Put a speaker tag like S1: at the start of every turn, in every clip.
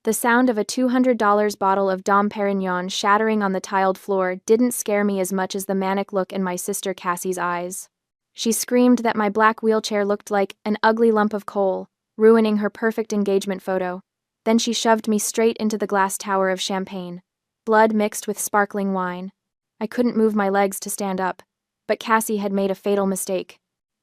S1: The sound of a $200 bottle of Dom Perignon shattering on the tiled floor didn't scare me as much as the manic look in my sister Cassie's eyes. She screamed that my black wheelchair looked like an ugly lump of coal, ruining her perfect engagement photo. Then she shoved me straight into the glass tower of champagne, blood mixed with sparkling wine. I couldn't move my legs to stand up, but Cassie had made a fatal mistake.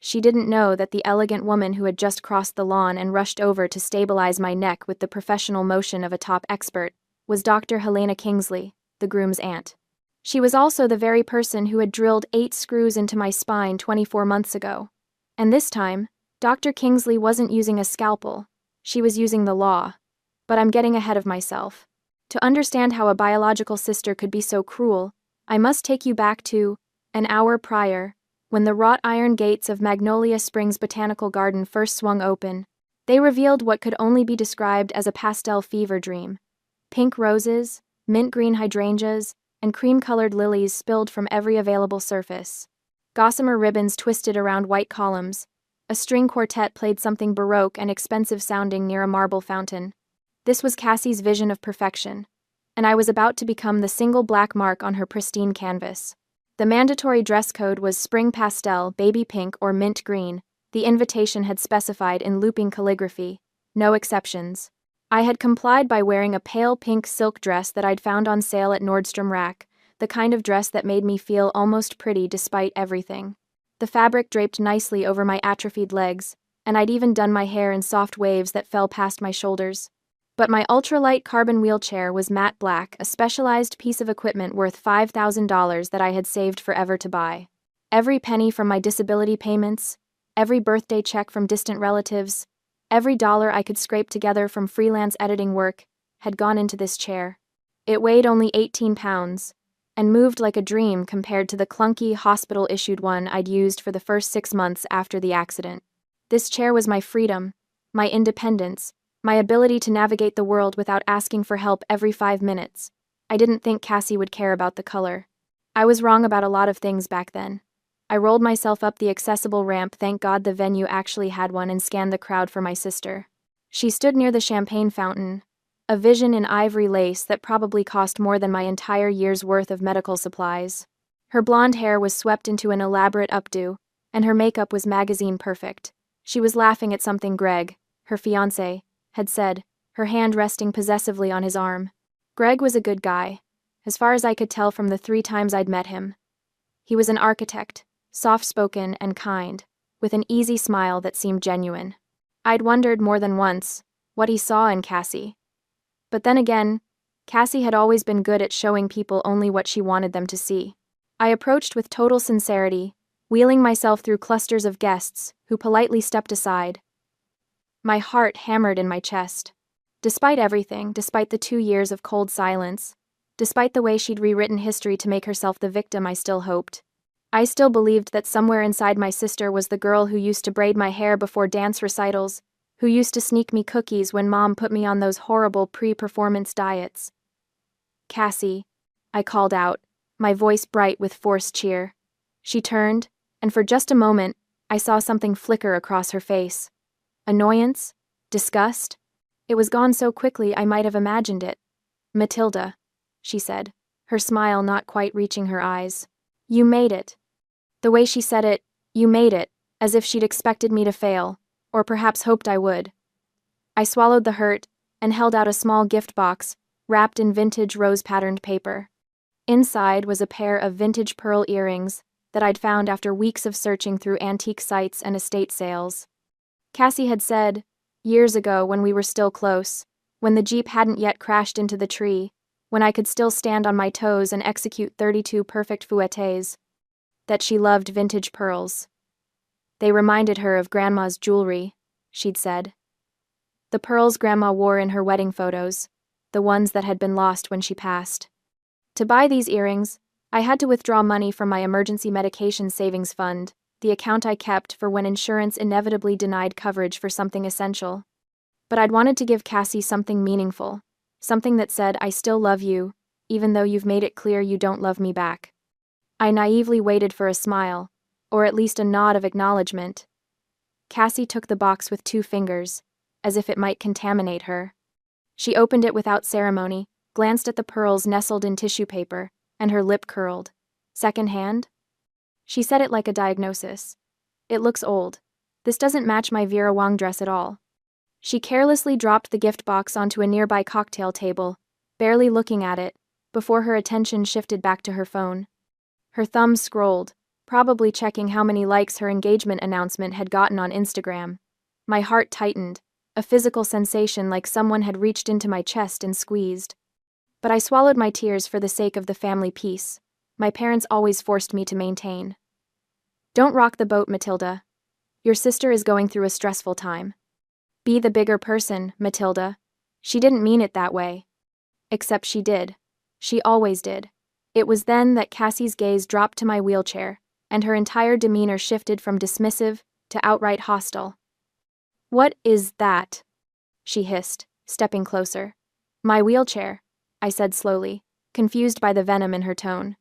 S1: She didn't know that the elegant woman who had just crossed the lawn and rushed over to stabilize my neck with the professional motion of a top expert was Dr. Helena Kingsley, the groom's aunt. She was also the very person who had drilled 8 screws into my spine 24 months ago. And this time, Dr. Kingsley wasn't using a scalpel, she was using the law. But I'm getting ahead of myself. To understand how a biological sister could be so cruel, I must take you back to an hour prior, when the wrought iron gates of Magnolia Springs Botanical Garden first swung open. They revealed what could only be described as a pastel fever dream. Pink roses, mint green hydrangeas, and cream-colored lilies spilled from every available surface. Gossamer ribbons twisted around white columns. A string quartet played something baroque and expensive-sounding near a marble fountain. This was Cassie's vision of perfection, and I was about to become the single black mark on her pristine canvas. The mandatory dress code was spring pastel, baby pink, or mint green. The invitation had specified in looping calligraphy, no exceptions. I had complied by wearing a pale pink silk dress that I'd found on sale at Nordstrom Rack, the kind of dress that made me feel almost pretty despite everything. The fabric draped nicely over my atrophied legs, and I'd even done my hair in soft waves that fell past my shoulders. But my ultralight carbon wheelchair was matte black, a specialized piece of equipment worth $5,000 that I had saved forever to buy. Every penny from my disability payments, every birthday check from distant relatives, every dollar I could scrape together from freelance editing work had gone into this chair. It weighed only 18 pounds, and moved like a dream compared to the clunky, hospital-issued one I'd used for the first 6 months after the accident. This chair was my freedom, my independence, my ability to navigate the world without asking for help every 5 minutes. I didn't think Cassie would care about the color. I was wrong about a lot of things back then. I rolled myself up the accessible ramp, thank God the venue actually had one, and scanned the crowd for my sister. She stood near the champagne fountain, a vision in ivory lace that probably cost more than my entire year's worth of medical supplies. Her blonde hair was swept into an elaborate updo, and her makeup was magazine perfect. She was laughing at something Greg, her fiancé, had said, her hand resting possessively on his arm. Greg was a good guy, as far as I could tell from the 3 times I'd met him. He was an architect, soft-spoken and kind, with an easy smile that seemed genuine. I'd wondered more than once what he saw in Cassie. But then again, Cassie had always been good at showing people only what she wanted them to see. I approached with total sincerity, wheeling myself through clusters of guests who politely stepped aside. My heart hammered in my chest. Despite everything, despite the 2 years of cold silence, despite the way she'd rewritten history to make herself the victim I still hoped, I still believed that somewhere inside my sister was the girl who used to braid my hair before dance recitals, who used to sneak me cookies when Mom put me on those horrible pre-performance diets. Cassie, I called out, my voice bright with forced cheer. She turned, and for just a moment, I saw something flicker across her face. Annoyance? Disgust? It was gone so quickly I might have imagined it. Matilda, she said, her smile not quite reaching her eyes. You made it. The way she said it, you made it, as if she'd expected me to fail, or perhaps hoped I would. I swallowed the hurt and held out a small gift box, wrapped in vintage rose-patterned paper. Inside was a pair of vintage pearl earrings that I'd found after weeks of searching through antique sites and estate sales. Cassie had said, years ago when we were still close, when the Jeep hadn't yet crashed into the tree, when I could still stand on my toes and execute 32 perfect fouettes, that she loved vintage pearls. They reminded her of Grandma's jewelry, she'd said. The pearls Grandma wore in her wedding photos, the ones that had been lost when she passed. To buy these earrings, I had to withdraw money from my emergency medication savings fund, the account I kept for when insurance inevitably denied coverage for something essential. But I'd wanted to give Cassie something meaningful, something that said, I still love you, even though you've made it clear you don't love me back. I naively waited for a smile, or at least a nod of acknowledgement. Cassie took the box with 2 fingers, as if it might contaminate her. She opened it without ceremony, glanced at the pearls nestled in tissue paper, and her lip curled. Second hand? She said it like a diagnosis. It looks old. This doesn't match my Vera Wang dress at all. She carelessly dropped the gift box onto a nearby cocktail table, barely looking at it, before her attention shifted back to her phone. Her thumb scrolled, probably checking how many likes her engagement announcement had gotten on Instagram. My heart tightened, a physical sensation like someone had reached into my chest and squeezed. But I swallowed my tears for the sake of the family peace. My parents always forced me to maintain. Don't rock the boat, Matilda. Your sister is going through a stressful time. Be the bigger person, Matilda. She didn't mean it that way. Except she did. She always did. It was then that Cassie's gaze dropped to my wheelchair, and her entire demeanor shifted from dismissive to outright hostile. What is that? She hissed, stepping closer. My wheelchair, I said slowly, confused by the venom in her tone.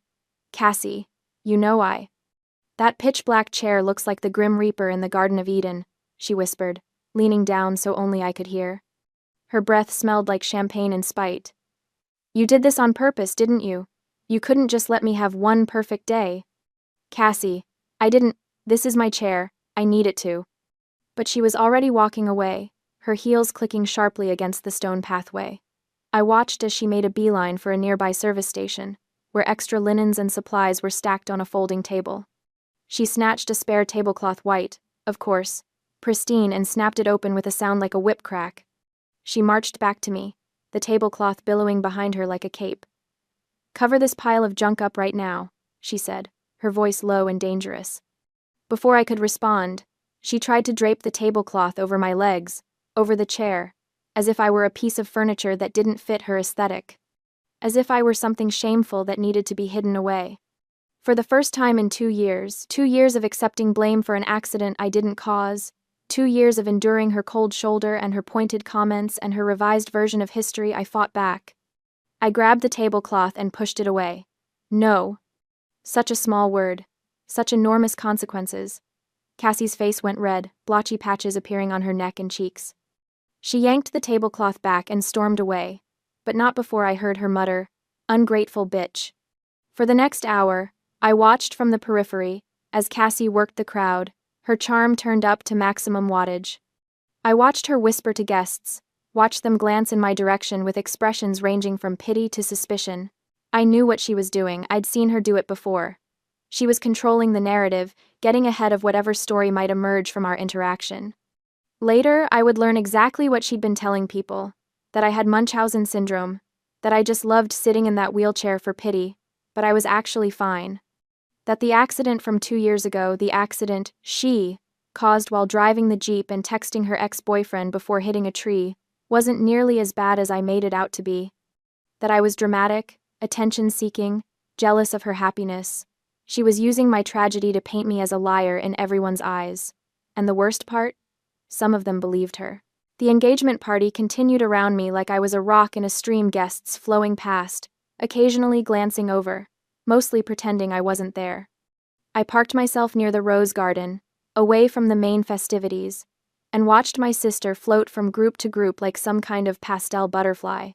S1: Cassie, you know That pitch-black chair looks like the Grim Reaper in the Garden of Eden, she whispered, leaning down so only I could hear. Her breath smelled like champagne and spite. You did this on purpose, didn't you? You couldn't just let me have one perfect day. Cassie, I didn't. This is my chair. I need it to. But she was already walking away, her heels clicking sharply against the stone pathway. I watched as she made a beeline for a nearby service station, where extra linens and supplies were stacked on a folding table. She snatched a spare tablecloth white, of course, pristine, and snapped it open with a sound like a whip crack. She marched back to me, the tablecloth billowing behind her like a cape. Cover this pile of junk up right now, she said, her voice low and dangerous. Before I could respond, she tried to drape the tablecloth over my legs, over the chair, as if I were a piece of furniture that didn't fit her aesthetic. As if I were something shameful that needed to be hidden away. For the first time in 2 years, 2 years of accepting blame for an accident I didn't cause, 2 years of enduring her cold shoulder and her pointed comments and her revised version of history, I fought back. I grabbed the tablecloth and pushed it away. No. Such a small word. Such enormous consequences. Cassie's face went red, blotchy patches appearing on her neck and cheeks. She yanked the tablecloth back and stormed away, but not before I heard her mutter, "Ungrateful bitch." For the next hour, I watched from the periphery, as Cassie worked the crowd, her charm turned up to maximum wattage. I watched her whisper to guests, watched them glance in my direction with expressions ranging from pity to suspicion. I knew what she was doing, I'd seen her do it before. She was controlling the narrative, getting ahead of whatever story might emerge from our interaction. Later, I would learn exactly what she'd been telling people, that I had Munchausen syndrome, that I just loved sitting in that wheelchair for pity, but I was actually fine. That the accident from 2 years ago, the accident she caused while driving the Jeep and texting her ex-boyfriend before hitting a tree, wasn't nearly as bad as I made it out to be. That I was dramatic, attention-seeking, jealous of her happiness. She was using my tragedy to paint me as a liar in everyone's eyes. And the worst part? Some of them believed her. The engagement party continued around me like I was a rock in a stream, guests flowing past, occasionally glancing over, mostly pretending I wasn't there. I parked myself near the rose garden, away from the main festivities, and watched my sister float from group to group like some kind of pastel butterfly.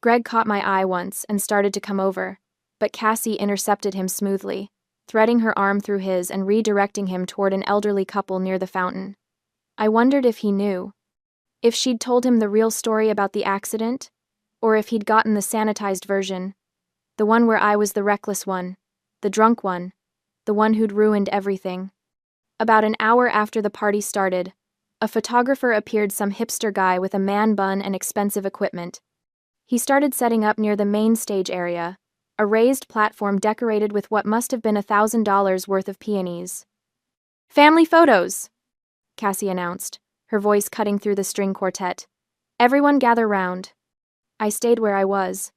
S1: Greg caught my eye once and started to come over, but Cassie intercepted him smoothly, threading her arm through his and redirecting him toward an elderly couple near the fountain. I wondered if he knew. If she'd told him the real story about the accident, or if he'd gotten the sanitized version, the one where I was the reckless one, the drunk one, the one who'd ruined everything. About an hour after the party started, a photographer appeared, some hipster guy with a man bun and expensive equipment. He started setting up near the main stage area, a raised platform decorated with what must have been $1,000 worth of peonies. "Family photos," Cassie announced, her voice cutting through the string quartet. "Everyone gather round." I stayed where I was.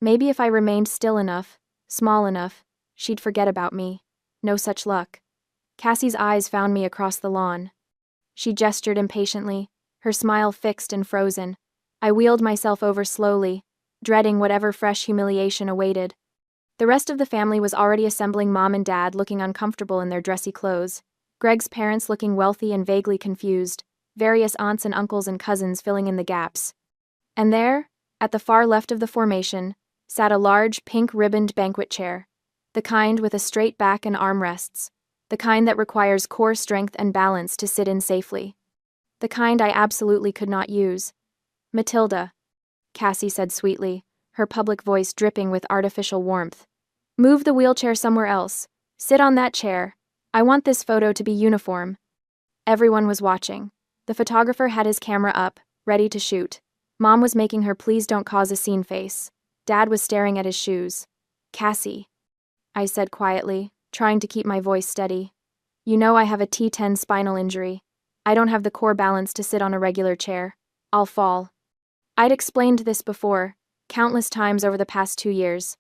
S1: Maybe if I remained still enough, small enough, she'd forget about me. No such luck. Cassie's eyes found me across the lawn. She gestured impatiently, her smile fixed and frozen. I wheeled myself over slowly, dreading whatever fresh humiliation awaited. The rest of the family was already assembling, mom and dad looking uncomfortable in their dressy clothes, Greg's parents looking wealthy and vaguely confused, various aunts and uncles and cousins filling in the gaps. And there, at the far left of the formation, sat a large, pink-ribboned banquet chair, the kind with a straight back and armrests, the kind that requires core strength and balance to sit in safely. The kind I absolutely could not use. "Matilda," Cassie said sweetly, her public voice dripping with artificial warmth. "Move the wheelchair somewhere else. Sit on that chair. I want this photo to be uniform." Everyone was watching. The photographer had his camera up, ready to shoot. Mom was making her "please don't cause a scene" face. Dad was staring at his shoes. "Cassie," I said quietly, trying to keep my voice steady. "You know I have a T10 spinal injury. I don't have the core balance to sit on a regular chair. I'll fall." I'd explained this before, countless times over the past 2 years.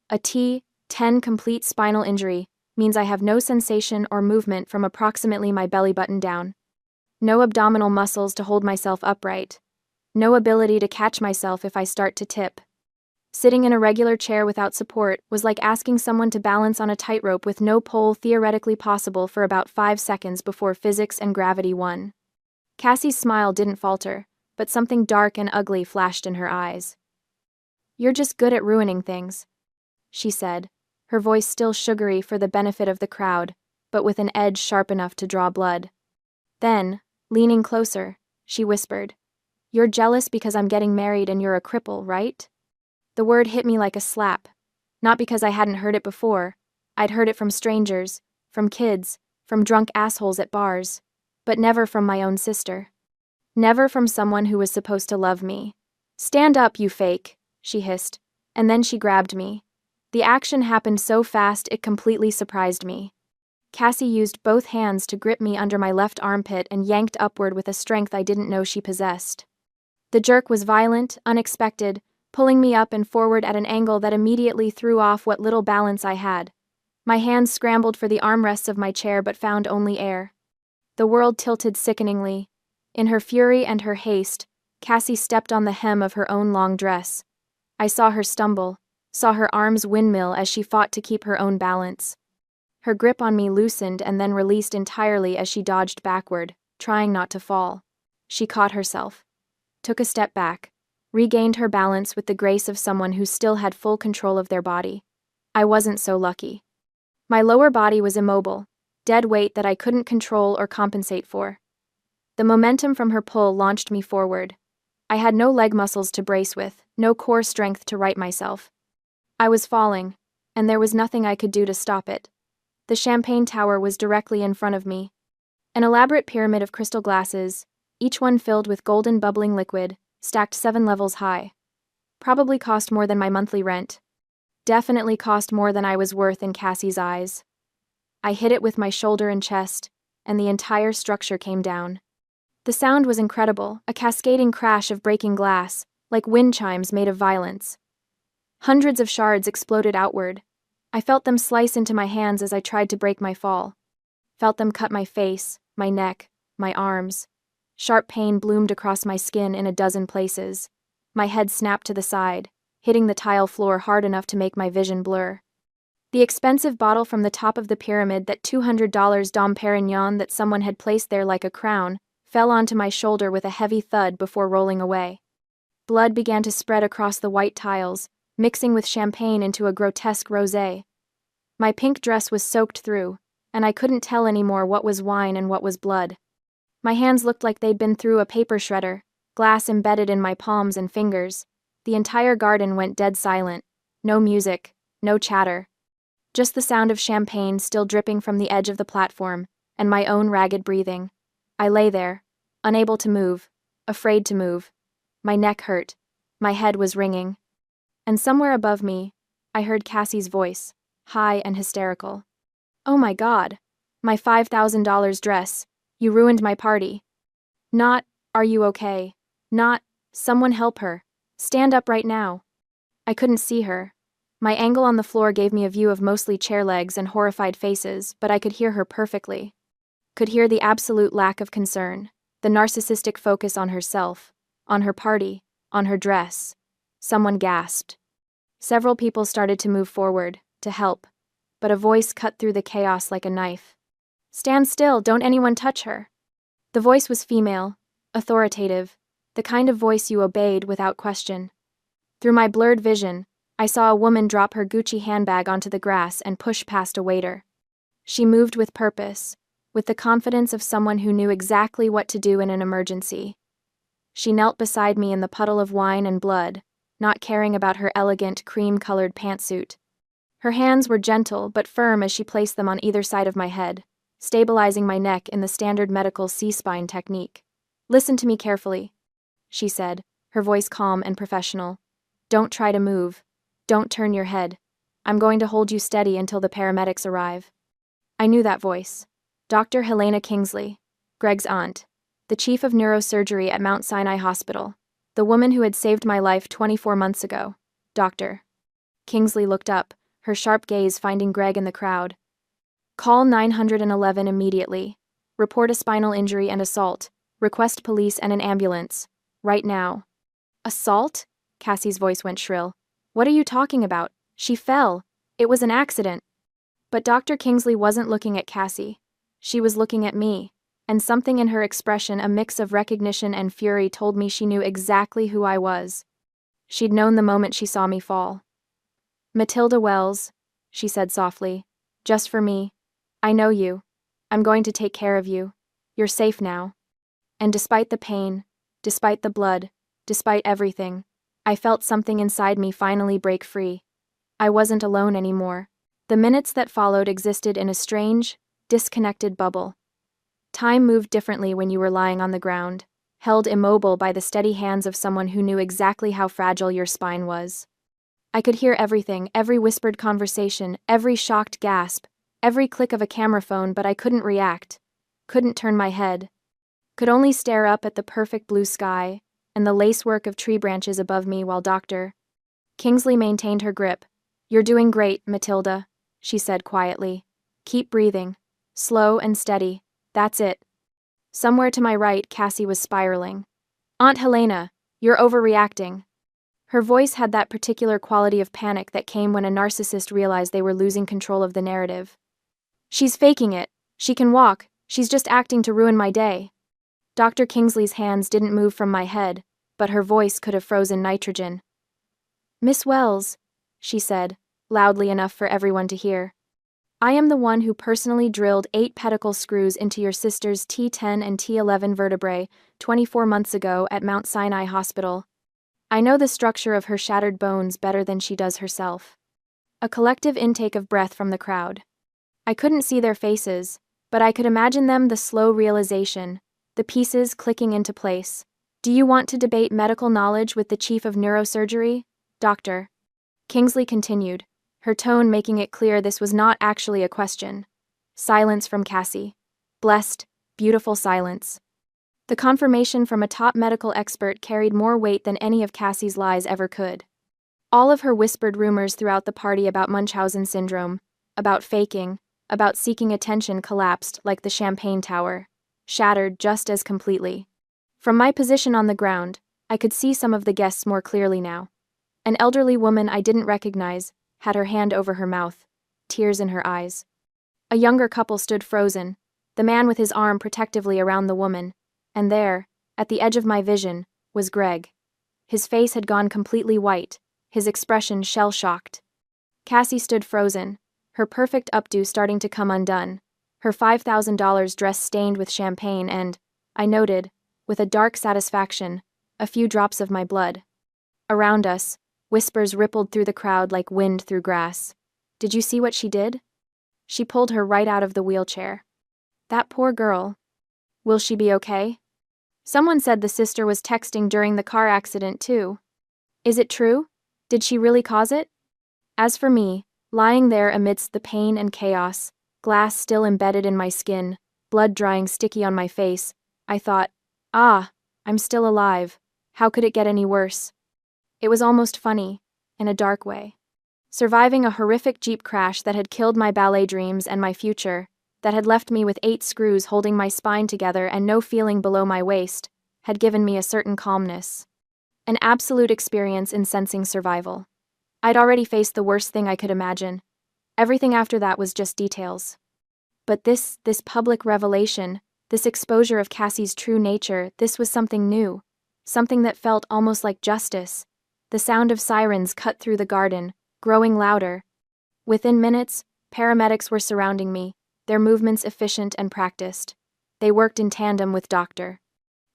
S1: A T10 complete spinal injury means I have no sensation or movement from approximately my belly button down. No abdominal muscles to hold myself upright. No ability to catch myself if I start to tip. Sitting in a regular chair without support was like asking someone to balance on a tightrope with no pole theoretically possible for about 5 seconds before physics and gravity won. Cassie's smile didn't falter, but something dark and ugly flashed in her eyes. "You're just good at ruining things," she said, her voice still sugary for the benefit of the crowd, but with an edge sharp enough to draw blood. Then, leaning closer, she whispered, "You're jealous because I'm getting married and you're a cripple, right?" The word hit me like a slap, not because I hadn't heard it before. I'd heard it from strangers, from kids, from drunk assholes at bars, but never from my own sister. Never from someone who was supposed to love me. "Stand up, you fake," she hissed, and then she grabbed me. The action happened so fast it completely surprised me. Cassie used both hands to grip me under my left armpit and yanked upward with a strength I didn't know she possessed. The jerk was violent, unexpected, pulling me up and forward at an angle that immediately threw off what little balance I had. My hands scrambled for the armrests of my chair but found only air. The world tilted sickeningly. In her fury and her haste, Cassie stepped on the hem of her own long dress. I saw her stumble, saw her arms windmill as she fought to keep her own balance. Her grip on me loosened and then released entirely as she dodged backward, trying not to fall. She caught herself, took a step back, regained her balance with the grace of someone who still had full control of their body. I wasn't so lucky. My lower body was immobile, dead weight that I couldn't control or compensate for. The momentum from her pull launched me forward. I had no leg muscles to brace with, no core strength to right myself. I was falling, and there was nothing I could do to stop it. The champagne tower was directly in front of me. An elaborate pyramid of crystal glasses, each one filled with golden bubbling liquid, stacked 7 levels high. Probably cost more than my monthly rent. Definitely cost more than I was worth in Cassie's eyes. I hit it with my shoulder and chest, and the entire structure came down. The sound was incredible, a cascading crash of breaking glass, like wind chimes made of violence. Hundreds of shards exploded outward. I felt them slice into my hands as I tried to break my fall. Felt them cut my face, my neck, my arms. Sharp pain bloomed across my skin in a dozen places. My head snapped to the side, hitting the tile floor hard enough to make my vision blur. The expensive bottle from the top of the pyramid, that $200 Dom Perignon that someone had placed there like a crown, fell onto my shoulder with a heavy thud before rolling away. Blood began to spread across the white tiles, mixing with champagne into a grotesque rosé. My pink dress was soaked through, and I couldn't tell anymore what was wine and what was blood. My hands looked like they'd been through a paper shredder, glass embedded in my palms and fingers. The entire garden went dead silent. No music, no chatter. Just the sound of champagne still dripping from the edge of the platform, and my own ragged breathing. I lay there, unable to move, afraid to move. My neck hurt. My head was ringing. And somewhere above me, I heard Cassie's voice, high and hysterical. "Oh my God! My $5,000 dress. You ruined my party." Not, "Are you okay?" Not, "Someone help her. Stand up right now." I couldn't see her. My angle on the floor gave me a view of mostly chair legs and horrified faces, but I could hear her perfectly. Could hear the absolute lack of concern, the narcissistic focus on herself, on her party, on her dress. Someone gasped. Several people started to move forward, to help, but a voice cut through the chaos like a knife. "Stand still, don't anyone touch her." The voice was female, authoritative, The kind of voice you obeyed without question. Through my blurred vision, I saw a woman drop her Gucci handbag onto the grass and push past a waiter. She moved with purpose, with the confidence of someone who knew exactly what to do in an emergency. She knelt beside me in the puddle of wine and blood, not caring about her elegant cream-colored pantsuit. Her hands were gentle but firm as she placed them on either side of my head, stabilizing my neck in the standard medical C-spine technique. "Listen to me carefully," she said, her voice calm and professional. "Don't try to move. Don't turn your head. I'm going to hold you steady until the paramedics arrive." I knew that voice. Dr. Helena Kingsley, Greg's aunt, the chief of neurosurgery at Mount Sinai Hospital, the woman who had saved my life 24 months ago. Dr. Kingsley looked up, her sharp gaze finding Greg in the crowd. "Call 911 immediately. Report a spinal injury and assault. Request police and an ambulance. Right now." "Assault?" Cassie's voice went shrill. "What are you talking about? She fell. It was an accident." But Dr. Kingsley wasn't looking at Cassie. She was looking at me, and something in her expression, a mix of recognition and fury, told me she knew exactly who I was. She'd known the moment she saw me fall. "Matilda Wells," she said softly, "just for me. I know you. I'm going to take care of you. You're safe now." And despite the pain, despite the blood, despite everything, I felt something inside me finally break free. I wasn't alone anymore. The minutes that followed existed in a strange, disconnected bubble. Time moved differently when you were lying on the ground, held immobile by the steady hands of someone who knew exactly how fragile your spine was. I could hear everything, every whispered conversation, every shocked gasp, every click of a camera phone, but I couldn't react, couldn't turn my head, could only stare up at the perfect blue sky and the lacework of tree branches above me while Dr. Kingsley maintained her grip. "You're doing great, Matilda," she said quietly. "Keep breathing. Slow and steady. That's it." Somewhere to my right, Cassie was spiraling. "Aunt Helena, you're overreacting." Her voice had that particular quality of panic that came when a narcissist realized they were losing control of the narrative. "She's faking it. She can walk. She's just acting to ruin my day." Dr. Kingsley's hands didn't move from my head, but her voice could have frozen nitrogen. "Miss Wells," she said, loudly enough for everyone to hear. "I am the one who personally drilled 8 pedicle screws into your sister's T10 and T11 vertebrae 24 months ago at Mount Sinai Hospital. I know the structure of her shattered bones better than she does herself." A collective intake of breath from the crowd. I couldn't see their faces, but I could imagine them, the slow realization, the pieces clicking into place. "Do you want to debate medical knowledge with the chief of neurosurgery, Dr. Kingsley continued, her tone making it clear this was not actually a question. Silence from Cassie. Blessed, beautiful silence. The confirmation from a top medical expert carried more weight than any of Cassie's lies ever could. All of her whispered rumors throughout the party about Munchausen syndrome, about faking, about seeking attention collapsed like the champagne tower, shattered just as completely. From my position on the ground, I could see some of the guests more clearly now. An elderly woman I didn't recognize had her hand over her mouth, tears in her eyes. A younger couple stood frozen, the man with his arm protectively around the woman, and there, at the edge of my vision, was Greg. His face had gone completely white, his expression shell-shocked. Cassie stood frozen, her perfect updo starting to come undone, her $5,000 dress stained with champagne and, I noted, with a dark satisfaction, a few drops of my blood. Around us, whispers rippled through the crowd like wind through grass. "Did you see what she did? She pulled her right out of the wheelchair. That poor girl. Will she be okay? Someone said the sister was texting during the car accident too. Is it true? Did she really cause it?" As for me, lying there amidst the pain and chaos, glass still embedded in my skin, blood drying sticky on my face, I thought, I'm still alive. How could it get any worse? It was almost funny, in a dark way. Surviving a horrific Jeep crash that had killed my ballet dreams and my future, that had left me with 8 screws holding my spine together and no feeling below my waist, had given me a certain calmness. An absolute experience in sensing survival. I'd already faced the worst thing I could imagine. Everything after that was just details. But this public revelation, this exposure of Cassie's true nature, this was something new. something that felt almost like justice. The sound of sirens cut through the garden, growing louder. Within minutes, paramedics were surrounding me, their movements efficient and practiced. They worked in tandem with Dr.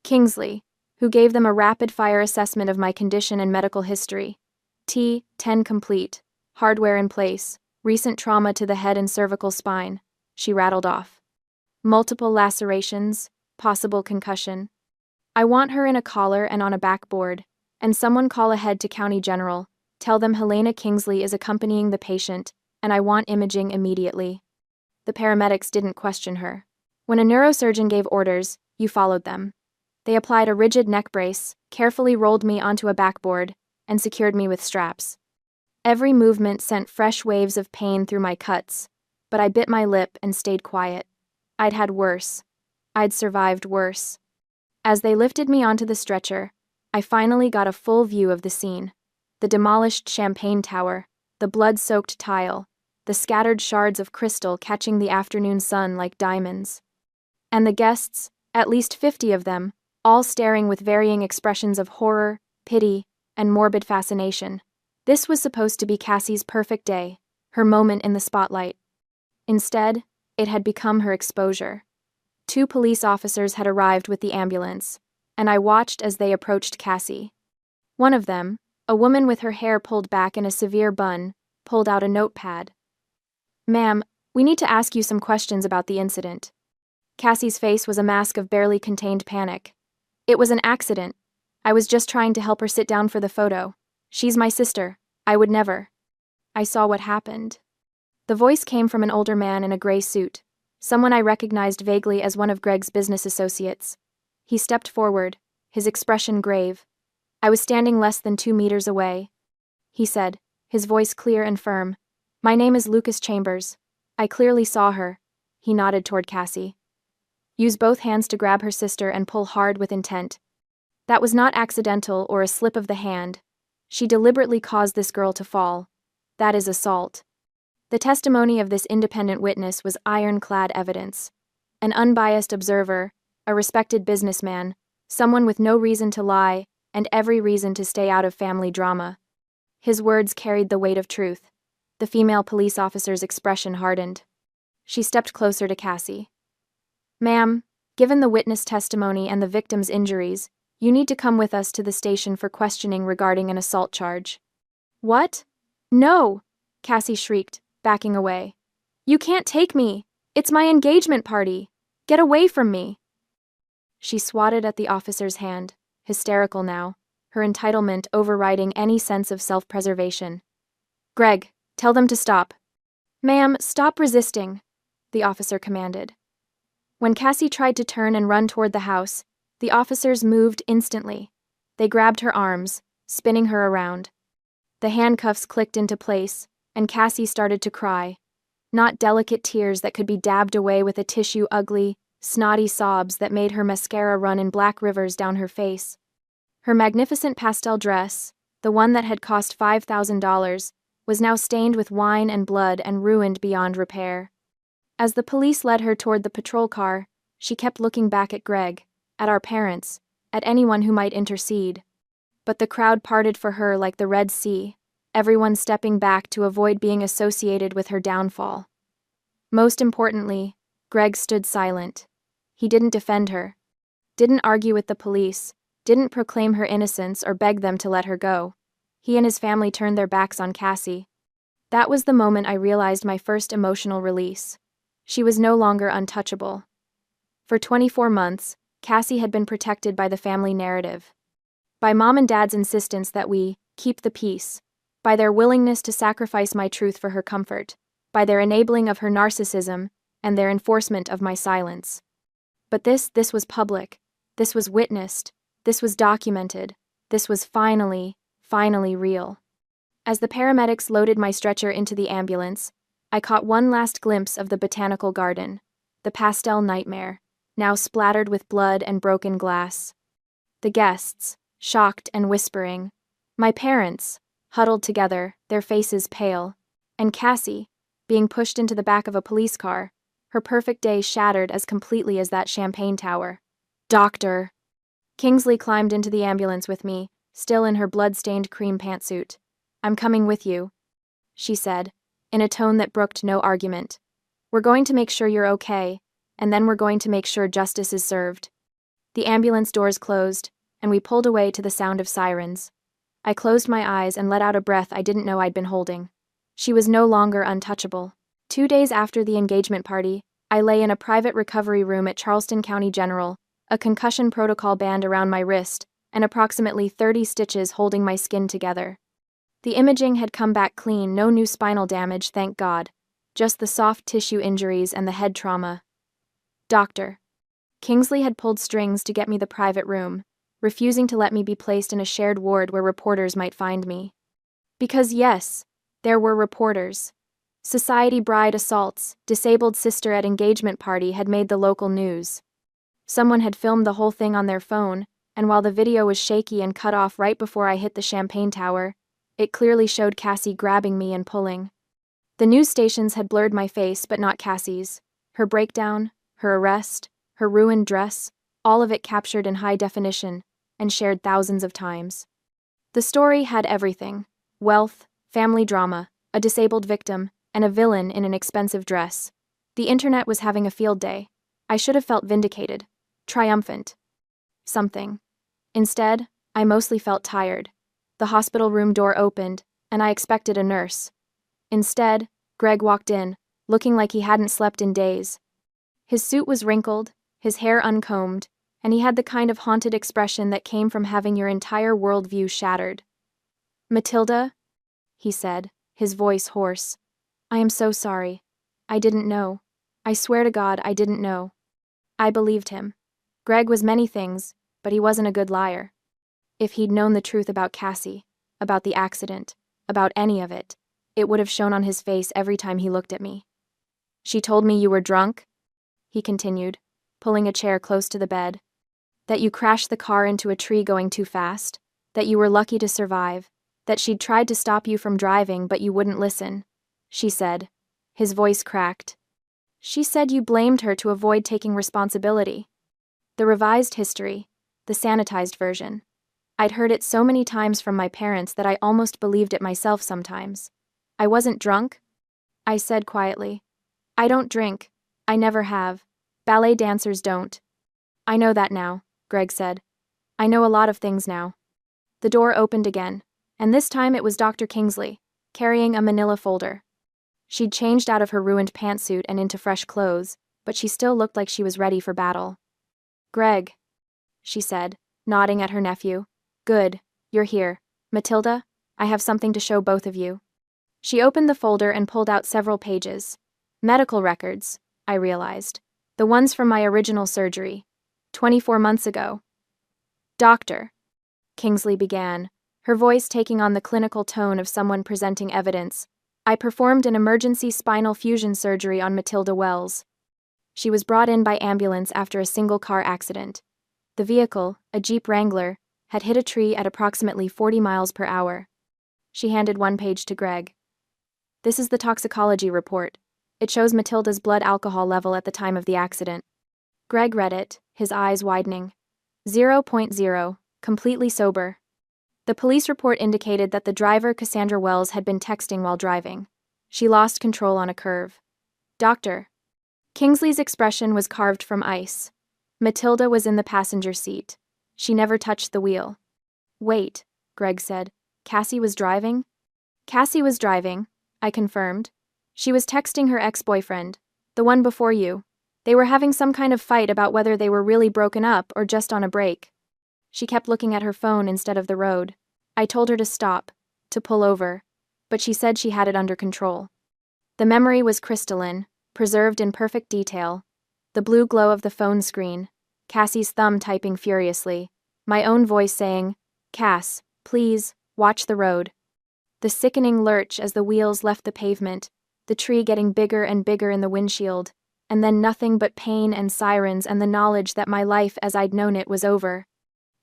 S1: Kingsley, who gave them a rapid-fire assessment of my condition and medical history. T10 complete, hardware in place, recent trauma to the head and cervical spine, she rattled off. Multiple lacerations, possible concussion. I want her in a collar and on a backboard, and someone call ahead to County General, tell them Helena Kingsley is accompanying the patient, and I want imaging immediately. The paramedics didn't question her. When a neurosurgeon gave orders, you followed them. They applied a rigid neck brace, carefully rolled me onto a backboard, and secured me with straps. Every movement sent fresh waves of pain through my cuts, but I bit my lip and stayed quiet. I'd had worse. I'd survived worse. As they lifted me onto the stretcher, I finally got a full view of the scene. The demolished champagne tower, the blood-soaked tile, the scattered shards of crystal catching the afternoon sun like diamonds. And the guests, at least 50 of them, all staring with varying expressions of horror, pity, and morbid fascination. This was supposed to be Cassie's perfect day, her moment in the spotlight. Instead, it had become her exposure. 2 police officers had arrived with the ambulance, and I watched as they approached Cassie. One of them, a woman with her hair pulled back in a severe bun, pulled out a notepad. "Ma'am, we need to ask you some questions about the incident." Cassie's face was a mask of barely contained panic. "It was an accident. I was just trying to help her sit down for the photo. She's my sister. I would never." I saw what happened. The voice came from an older man in a gray suit, someone I recognized vaguely as one of Greg's business associates. He stepped forward, his expression grave. I was standing less than 2 meters away. He said, his voice clear and firm, "My name is Lucas Chambers. I clearly saw her." He nodded toward Cassie. "Use both hands to grab her sister and pull hard with intent. That was not accidental or a slip of the hand. She deliberately caused this girl to fall. That is assault." The testimony of this independent witness was ironclad evidence. An unbiased observer, a respected businessman, someone with no reason to lie and every reason to stay out of family drama. His words carried the weight of truth. The female police officer's expression hardened. She stepped closer to Cassie. "Ma'am, given the witness testimony and the victim's injuries, you need to come with us to the station for questioning regarding an assault charge." "What? No!" Cassie shrieked, backing away. "You can't take me! It's my engagement party! Get away from me!" She swatted at the officer's hand, hysterical now, her entitlement overriding any sense of self-preservation. "Greg, tell them to stop." "Ma'am, stop resisting," the officer commanded. When Cassie tried to turn and run toward the house, the officers moved instantly. They grabbed her arms, spinning her around. The handcuffs clicked into place, and Cassie started to cry. Not delicate tears that could be dabbed away with a tissue, ugly, snotty sobs that made her mascara run in black rivers down her face. Her magnificent pastel dress, the one that had cost $5,000, was now stained with wine and blood and ruined beyond repair. As the police led her toward the patrol car, she kept looking back at Greg, at our parents, at anyone who might intercede. But the crowd parted for her like the Red Sea, everyone stepping back to avoid being associated with her downfall. Most importantly, Greg stood silent. He didn't defend her, didn't argue with the police, didn't proclaim her innocence or beg them to let her go. He and his family turned their backs on Cassie. That was the moment I realized my first emotional release. She was no longer untouchable. For 24 months, Cassie had been protected by the family narrative. By Mom and Dad's insistence that we keep the peace. By their willingness to sacrifice my truth for her comfort. By their enabling of her narcissism and their enforcement of my silence. But this was public. This was witnessed. This was documented. This was finally real. As the paramedics loaded my stretcher into the ambulance, I caught one last glimpse of the botanical garden, the pastel nightmare, now splattered with blood and broken glass. The guests, shocked and whispering. My parents, huddled together, their faces pale. And Cassie, being pushed into the back of a police car, her perfect day shattered as completely as that champagne tower. "Doctor!" Kingsley climbed into the ambulance with me, still in her blood-stained cream pantsuit. "I'm coming with you," she said, in a tone that brooked no argument. "We're going to make sure you're okay, and then we're going to make sure justice is served." The ambulance doors closed, and we pulled away to the sound of sirens. I closed my eyes and let out a breath I didn't know I'd been holding. She was no longer untouchable. 2 days after the engagement party, I lay in a private recovery room at Charleston County General, a concussion protocol band around my wrist, and approximately 30 stitches holding my skin together. The imaging had come back clean, no new spinal damage, thank God. Just the soft tissue injuries and the head trauma. Doctor. Kingsley had pulled strings to get me the private room, refusing to let me be placed in a shared ward where reporters might find me. Because yes, there were reporters. Society bride assaults, disabled sister at engagement party had made the local news. Someone had filmed the whole thing on their phone, and while the video was shaky and cut off right before I hit the champagne tower, it clearly showed Cassie grabbing me and pulling. The news stations had blurred my face, but not Cassie's. Her breakdown, her arrest, her ruined dress, all of it captured in high definition and shared thousands of times. The story had everything: wealth, family drama, a disabled victim, and a villain in an expensive dress. The internet was having a field day. I should have felt vindicated, triumphant. Something. Instead, I mostly felt tired. The hospital room door opened, and I expected a nurse. Instead, Greg walked in, looking like he hadn't slept in days. His suit was wrinkled, his hair uncombed, and he had the kind of haunted expression that came from having your entire worldview shattered. "Matilda," he said, his voice hoarse. "I am so sorry. I didn't know. I swear to God I didn't know." I believed him. Greg was many things, but he wasn't a good liar. If he'd known the truth about Cassie, about the accident, about any of it, it would have shown on his face every time he looked at me. "She told me you were drunk," he continued, pulling a chair close to the bed. "That you crashed the car into a tree going too fast, that you were lucky to survive, that she'd tried to stop you from driving but you wouldn't listen," she said. His voice cracked. "She said you blamed her to avoid taking responsibility." The revised history, the sanitized version. I'd heard it so many times from my parents that I almost believed it myself sometimes. "I wasn't drunk," I said quietly. "I don't drink. I never have. Ballet dancers don't." "I know that now," Greg said. "I know a lot of things now." The door opened again, and this time it was Dr. Kingsley, carrying a manila folder. She'd changed out of her ruined pantsuit and into fresh clothes, but she still looked like she was ready for battle. "Greg," she said, nodding at her nephew. "Good, you're here. Matilda, I have something to show both of you." She opened the folder and pulled out several pages. Medical records, I realized. The ones from my original surgery. 24 months ago. "Doctor," Kingsley began, her voice taking on the clinical tone of someone presenting evidence, "I performed an emergency spinal fusion surgery on Matilda Wells. She was brought in by ambulance after a single-car accident. The vehicle, a Jeep Wrangler, had hit a tree at approximately 40 miles per hour. She handed one page to Greg. "This is the toxicology report. It shows Matilda's blood alcohol level at the time of the accident." Greg read it, his eyes widening. 0.0, completely sober. The police report indicated that the driver, Cassandra Wells, had been texting while driving. She lost control on a curve. "Doctor." Kingsley's expression was carved from ice. Matilda was in the passenger seat. She never touched the wheel. "Wait," Greg said. "Cassie was driving?" "Cassie was driving," I confirmed. "She was texting her ex-boyfriend, the one before you. They were having some kind of fight about whether they were really broken up or just on a break. She kept looking at her phone instead of the road. I told her to stop, to pull over, but she said she had it under control." The memory was crystalline, preserved in perfect detail. The blue glow of the phone screen, Cassie's thumb typing furiously, my own voice saying, "Cass, please, watch the road." The sickening lurch as the wheels left the pavement, the tree getting bigger and bigger in the windshield, and then nothing but pain and sirens and the knowledge that my life as I'd known it was over.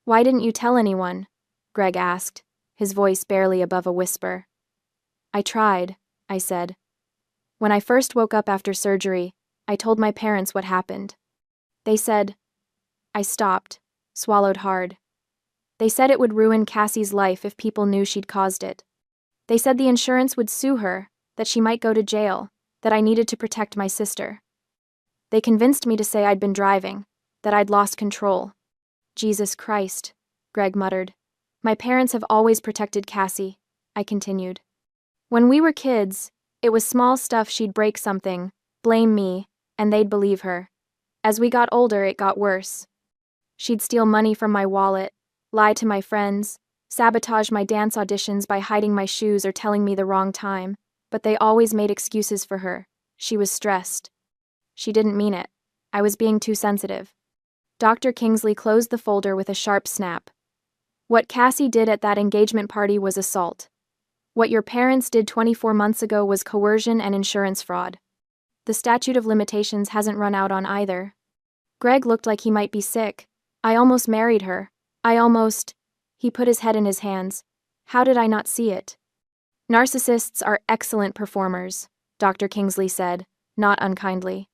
S1: "Why didn't you tell anyone?" Greg asked, his voice barely above a whisper. "I tried," I said. "When I first woke up after surgery, I told my parents what happened. They said..." I stopped. swallowed hard. They said it would ruin Cassie's life if people knew she'd caused it. They said the insurance would sue her, that she might go to jail, that I needed to protect my sister. They convinced me to say I'd been driving, that I'd lost control. Jesus Christ, Greg muttered. My parents have always protected Cassie, I continued. When we were kids, it was small stuff. She'd break something, blame me, and they'd believe her. As we got older, it got worse. She'd steal money from my wallet, lie to my friends, sabotage my dance auditions by hiding my shoes or telling me the wrong time, but they always made excuses for her. She was stressed. She didn't mean it. I was being too sensitive. Dr. Kingsley closed the folder with a sharp snap. What Cassie did at that engagement party was assault. What your parents did 24 months ago was coercion and insurance fraud. The statute of limitations hasn't run out on either. Greg looked like he might be sick. I almost married her. He put his head in his hands. How did I not see it? Narcissists are excellent performers, Dr. Kingsley said, not unkindly.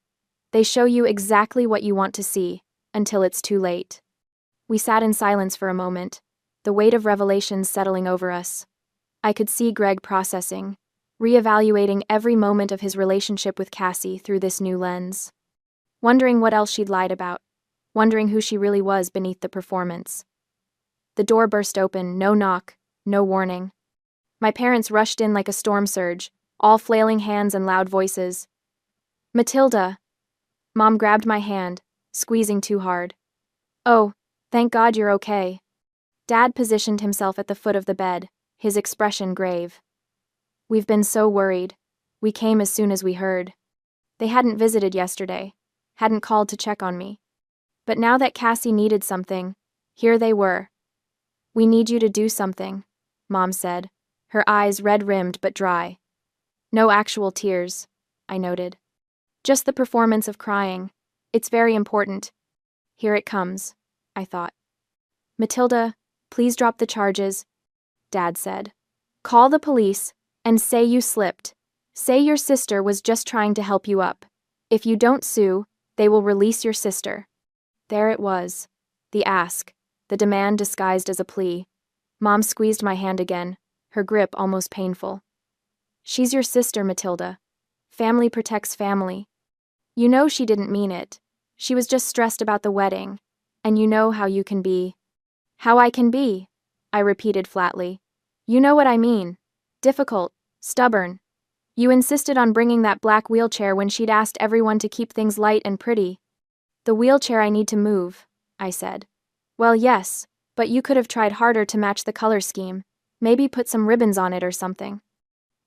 S1: They show you exactly what you want to see, until it's too late. We sat in silence for a moment, the weight of revelations settling over us. I could see Greg processing, reevaluating every moment of his relationship with Cassie through this new lens. Wondering what else she'd lied about, wondering who she really was beneath the performance. The door burst open, no knock, no warning. My parents rushed in like a storm surge, all flailing hands and loud voices. Matilda! Mom grabbed my hand, squeezing too hard. Oh, thank God you're okay. Dad positioned himself at the foot of the bed, his expression grave. We've been so worried. We came as soon as we heard. They hadn't visited yesterday, hadn't called to check on me. But now that Cassie needed something, here they were. We need you to do something, Mom said, her eyes red-rimmed but dry. No actual tears, I noted. Just the performance of crying. It's very important. Here it comes, I thought. Matilda, please drop the charges, Dad said. Call the police and say you slipped. Say your sister was just trying to help you up. If you don't sue, they will release your sister. There it was. The ask. The demand disguised as a plea. Mom squeezed my hand again, her grip almost painful. She's your sister, Matilda. Family protects family. You know she didn't mean it. She was just stressed about the wedding. And you know how you can be. How I can be, I repeated flatly. You know what I mean. Difficult, stubborn. You insisted on bringing that black wheelchair when she'd asked everyone to keep things light and pretty. The wheelchair I need to move, I said. Well, yes, but you could have tried harder to match the color scheme, maybe put some ribbons on it or something.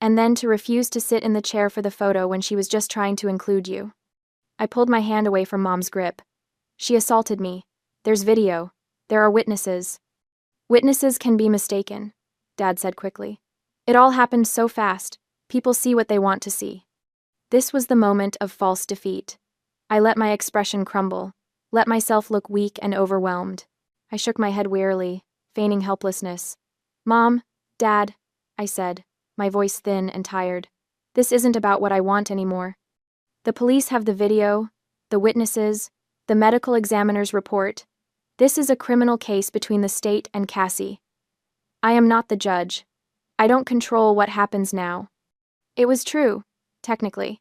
S1: And then to refuse to sit in the chair for the photo when she was just trying to include you. I pulled my hand away from Mom's grip. She assaulted me. There's video. There are witnesses. Witnesses can be mistaken, Dad said quickly. It all happened so fast. People see what they want to see. This was the moment of false defeat. I let my expression crumble, let myself look weak and overwhelmed. I shook my head wearily, feigning helplessness. Mom, Dad, I said, my voice thin and tired. This isn't about what I want anymore. The police have the video, the witnesses, the medical examiner's report. This is a criminal case between the state and Cassie. I am not the judge. I don't control what happens now. It was true, technically.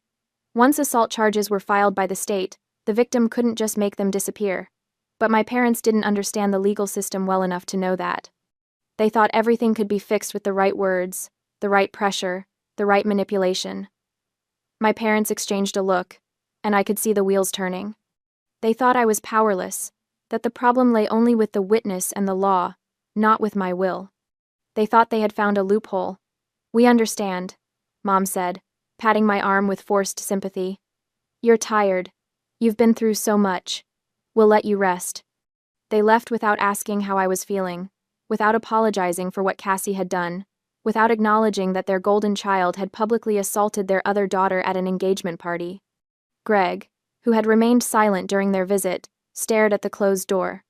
S1: Once assault charges were filed by the state, the victim couldn't just make them disappear. But my parents didn't understand the legal system well enough to know that. They thought everything could be fixed with the right words, the right pressure, the right manipulation. My parents exchanged a look, and I could see the wheels turning. They thought I was powerless, that the problem lay only with the witness and the law, not with my will. They thought they had found a loophole. We understand, Mom said, patting my arm with forced sympathy. You're tired. You've been through so much. We'll let you rest. They left without asking how I was feeling, without apologizing for what Cassie had done, without acknowledging that their golden child had publicly assaulted their other daughter at an engagement party. Greg, who had remained silent during their visit, stared at the closed door.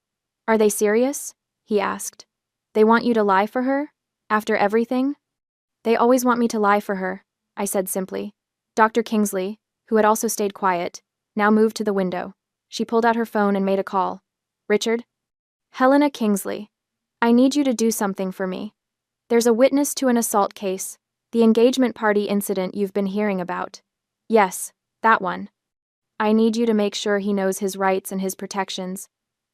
S1: Are they serious? He asked. They want you to lie for her? After everything? They always want me to lie for her, I said simply. Dr. Kingsley, who had also stayed quiet, now moved to the window. She pulled out her phone and made a call. Richard? Helena Kingsley. I need you to do something for me. There's a witness to an assault case, the engagement party incident you've been hearing about. Yes, that one. I need you to make sure he knows his rights and his protections.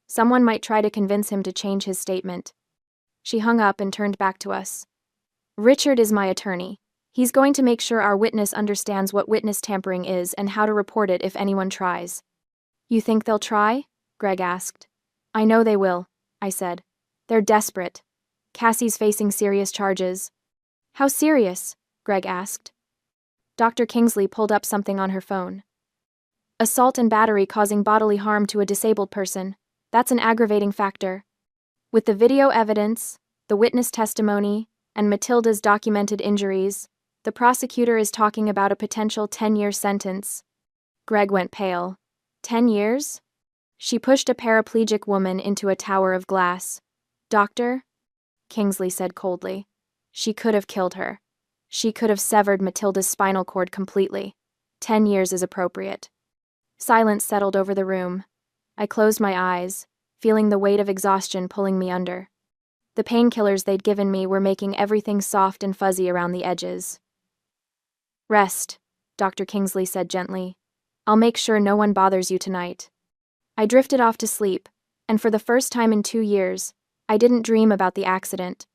S1: Someone might try to convince him to change his statement. She hung up and turned back to us. Richard is my attorney. He's going to make sure our witness understands what witness tampering is and how to report it if anyone tries. You think they'll try? Greg asked. I know they will, I said. They're desperate. Cassie's facing serious charges. How serious? Greg asked. Dr. Kingsley pulled up something on her phone. Assault and battery causing bodily harm to a disabled person. That's an aggravating factor. With the video evidence, the witness testimony, and Matilda's documented injuries, the prosecutor is talking about a potential 10-year sentence. Greg went pale. 10 years? She pushed a paraplegic woman into a tower of glass. Doctor? Kingsley said coldly. She could have killed her. She could have severed Matilda's spinal cord completely. 10 years is appropriate. Silence settled over the room. I closed my eyes, feeling the weight of exhaustion pulling me under. The painkillers they'd given me were making everything soft and fuzzy around the edges. Rest, Dr. Kingsley said gently. I'll make sure no one bothers you tonight. I drifted off to sleep, and for the first time in 2 years, I didn't dream about the accident.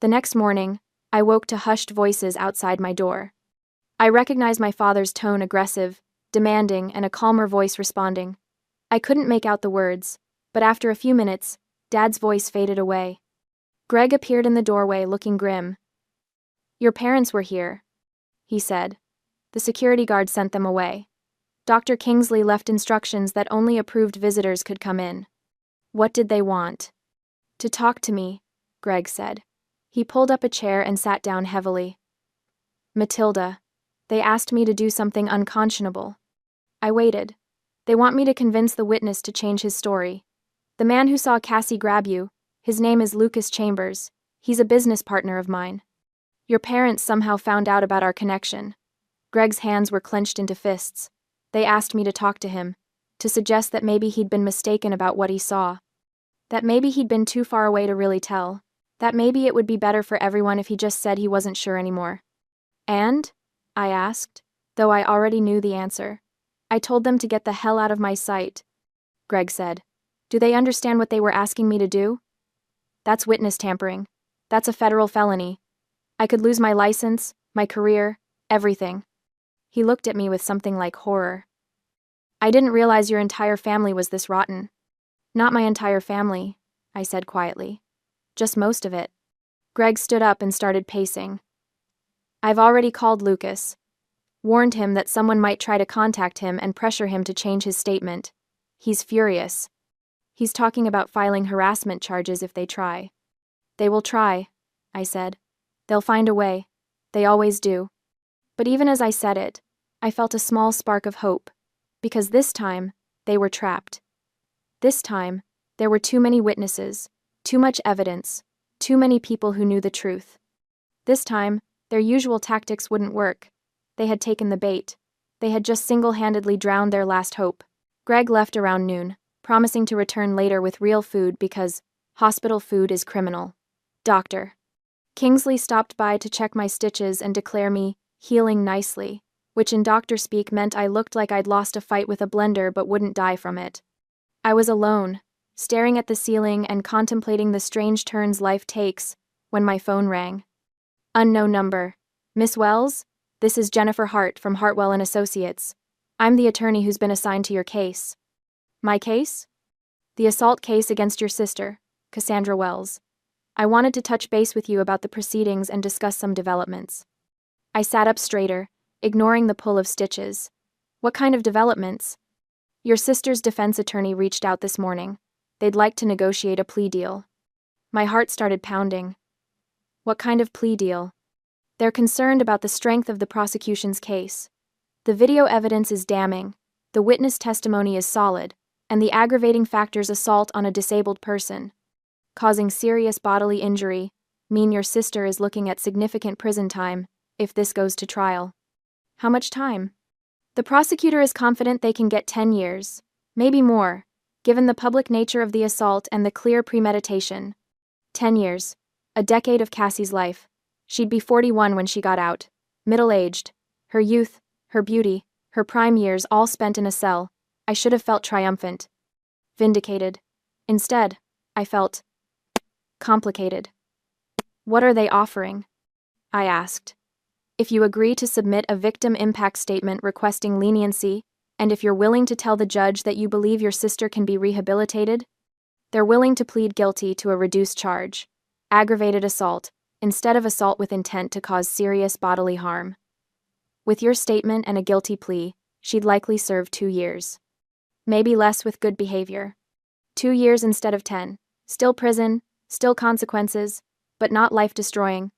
S1: The next morning, I woke to hushed voices outside my door. I recognized my father's tone, aggressive, demanding, and a calmer voice responding. I couldn't make out the words, but after a few minutes, Dad's voice faded away. Greg appeared in the doorway looking grim. Your parents were here, he said. The security guard sent them away. Dr. Kingsley left instructions that only approved visitors could come in. What did they want? To talk to me, Greg said. He pulled up a chair and sat down heavily. Matilda, they asked me to do something unconscionable. I waited. They want me to convince the witness to change his story. The man who saw Cassie grab you, his name is Lucas Chambers. He's a business partner of mine. Your parents somehow found out about our connection. Greg's hands were clenched into fists. They asked me to talk to him, to suggest that maybe he'd been mistaken about what he saw. That maybe he'd been too far away to really tell. That maybe it would be better for everyone if he just said he wasn't sure anymore. And? I asked, though I already knew the answer. I told them to get the hell out of my sight. Greg said. Do they understand what they were asking me to do? That's witness tampering. That's a federal felony. I could lose my license, my career, everything. He looked at me with something like horror. I didn't realize your entire family was this rotten. Not my entire family, I said quietly. Just most of it. Greg stood up and started pacing. I've already called Lucas. Warned him that someone might try to contact him and pressure him to change his statement. He's furious. He's talking about filing harassment charges if they try. They will try, I said. They'll find a way. They always do. But even as I said it, I felt a small spark of hope, because this time, they were trapped. This time, there were too many witnesses, too much evidence, too many people who knew the truth. This time, their usual tactics wouldn't work. They had taken the bait. They had just single-handedly drowned their last hope. Greg left around noon, promising to return later with real food because hospital food is criminal. Doctor. Kingsley stopped by to check my stitches and declare me healing nicely, which in doctor speak meant I looked like I'd lost a fight with a blender but wouldn't die from it. I was alone, staring at the ceiling and contemplating the strange turns life takes, when my phone rang. Unknown number. Miss Wells? This is Jennifer Hart from Hartwell and Associates. I'm the attorney who's been assigned to your case. My case? The assault case against your sister, Cassandra Wells. I wanted to touch base with you about the proceedings and discuss some developments. I sat up straighter, ignoring the pull of stitches. What kind of developments? Your sister's defense attorney reached out this morning. They'd like to negotiate a plea deal. My heart started pounding. What kind of plea deal? They're concerned about the strength of the prosecution's case. The video evidence is damning, the witness testimony is solid, and the aggravating factors assault on a disabled person, causing serious bodily injury, mean your sister is looking at significant prison time, if this goes to trial. How much time? The prosecutor is confident they can get 10 years, maybe more. given the public nature of the assault and the clear premeditation. 10 years. A decade of Cassie's life. She'd be 41 when she got out. Middle-aged. Her youth, her beauty, her prime years all spent in a cell. I should have felt triumphant. Vindicated. Instead, I felt complicated. What are they offering? I asked. If you agree to submit a victim impact statement requesting leniency, and if you're willing to tell the judge that you believe your sister can be rehabilitated, they're willing to plead guilty to a reduced charge, aggravated assault, instead of assault with intent to cause serious bodily harm. With your statement and a guilty plea, she'd likely serve 2 years. Maybe less with good behavior. 2 years instead of 10. Still prison, still consequences, but not life-destroying.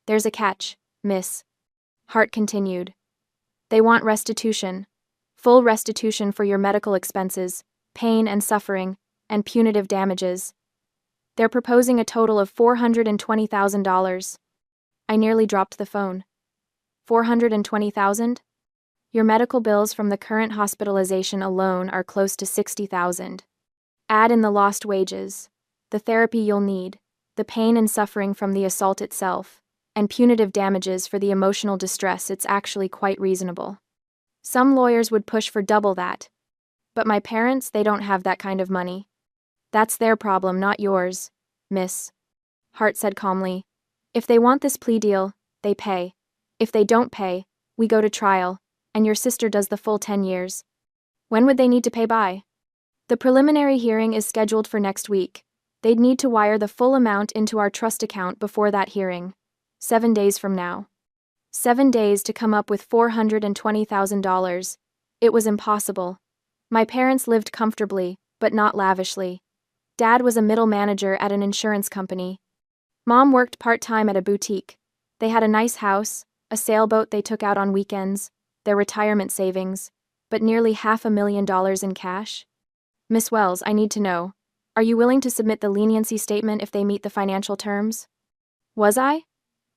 S1: There's a catch, miss. Hart continued. They want restitution. Full restitution for your medical expenses, pain and suffering, and punitive damages. They're proposing a total of $420,000. I nearly dropped the phone. $420,000? Your medical bills from the current hospitalization alone are close to $60,000. Add in the lost wages, the therapy you'll need, the pain and suffering from the assault itself, and punitive damages for the emotional distress. It's actually quite reasonable. Some lawyers would push for double that. But my parents, they don't have that kind of money. That's their problem, not yours, miss. Hart said calmly. If they want this plea deal, they pay. If they don't pay, we go to trial, and your sister does the full 10 years. When would they need to pay by? The preliminary hearing is scheduled for next week. They'd need to wire the full amount into our trust account before that hearing. 7 days from now. 7 days to come up with $420,000. It was impossible. My parents lived comfortably, but not lavishly. Dad was a middle manager at an insurance company. Mom worked part-time at a boutique. They had a nice house, a sailboat they took out on weekends, their retirement savings, but nearly $500,000 in cash. Miss Wells, I need to know. Are you willing to submit the leniency statement if they meet the financial terms? Was I?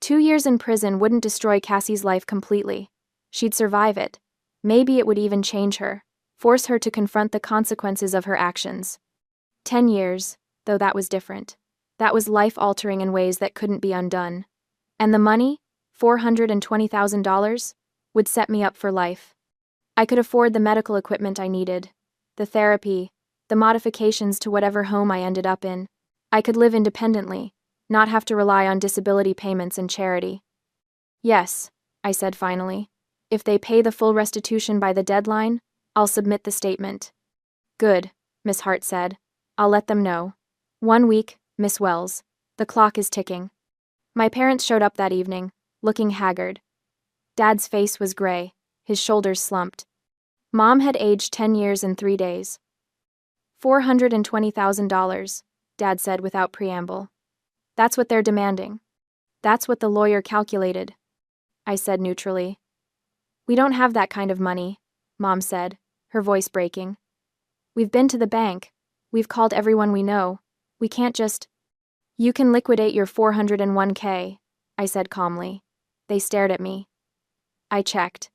S1: 2 years in prison wouldn't destroy Cassie's life completely. She'd survive it. Maybe it would even change her, force her to confront the consequences of her actions. 10 years, though, that was different. That was life-altering in ways that couldn't be undone. And the money, $420,000, would set me up for life. I could afford the medical equipment I needed, the therapy, the modifications to whatever home I ended up in. I could live independently, not have to rely on disability payments and charity. Yes, I said finally. If they pay the full restitution by the deadline, I'll submit the statement. Good, Miss Hart said. I'll let them know. 1 week, Miss Wells. The clock is ticking. My parents showed up that evening, looking haggard. Dad's face was gray, his shoulders slumped. Mom had aged 10 years in 3 days. $420,000, Dad said without preamble. That's what they're demanding. That's what the lawyer calculated, I said neutrally. We don't have that kind of money, Mom said, her voice breaking. We've been to the bank. We've called everyone we know. We can't just... You can liquidate your $401k, I said calmly. They stared at me. I checked.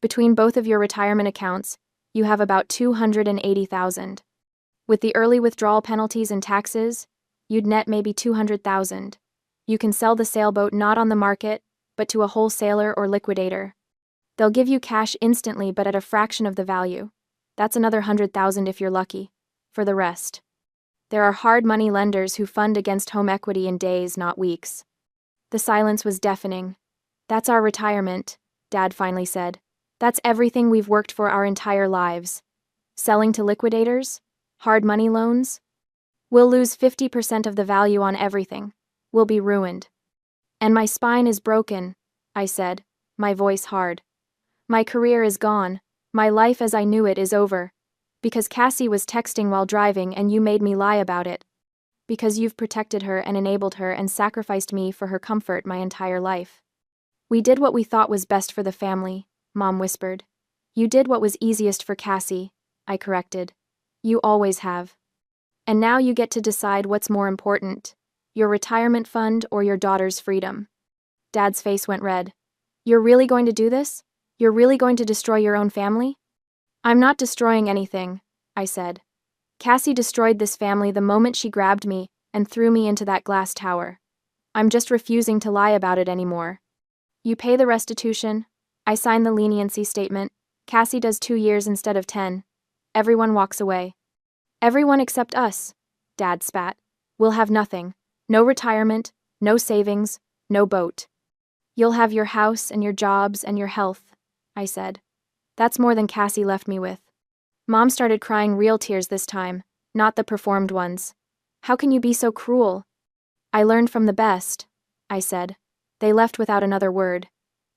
S1: Between both of your retirement accounts, you have about $280,000. With the early withdrawal penalties and taxes, you'd net maybe $200,000. You can sell the sailboat not on the market, but to a wholesaler or liquidator. They'll give you cash instantly but at a fraction of the value. That's another $100,000 if you're lucky. For the rest. There are hard money lenders who fund against home equity in days, not weeks. The silence was deafening. That's our retirement, Dad finally said. That's everything we've worked for our entire lives. Selling to liquidators? Hard money loans? We'll lose 50% of the value on everything. We'll be ruined. And my spine is broken, I said, my voice hard. My career is gone. My life as I knew it is over. Because Cassie was texting while driving and you made me lie about it. Because you've protected her and enabled her and sacrificed me for her comfort my entire life. We did what we thought was best for the family, Mom whispered. You did what was easiest for Cassie, I corrected. You always have. And now you get to decide what's more important, your retirement fund or your daughter's freedom. Dad's face went red. You're really going to do this? You're really going to destroy your own family? I'm not destroying anything, I said. Cassie destroyed this family the moment she grabbed me and threw me into that glass tower. I'm just refusing to lie about it anymore. You pay the restitution. I sign the leniency statement. Cassie does 2 years instead of 10. Everyone walks away. Everyone except us, Dad spat. We'll have nothing. No retirement, no savings, no boat. You'll have your house and your jobs and your health, I said. That's more than Cassie left me with. Mom started crying real tears this time, not the performed ones. How can you be so cruel? I learned from the best, I said. They left without another word.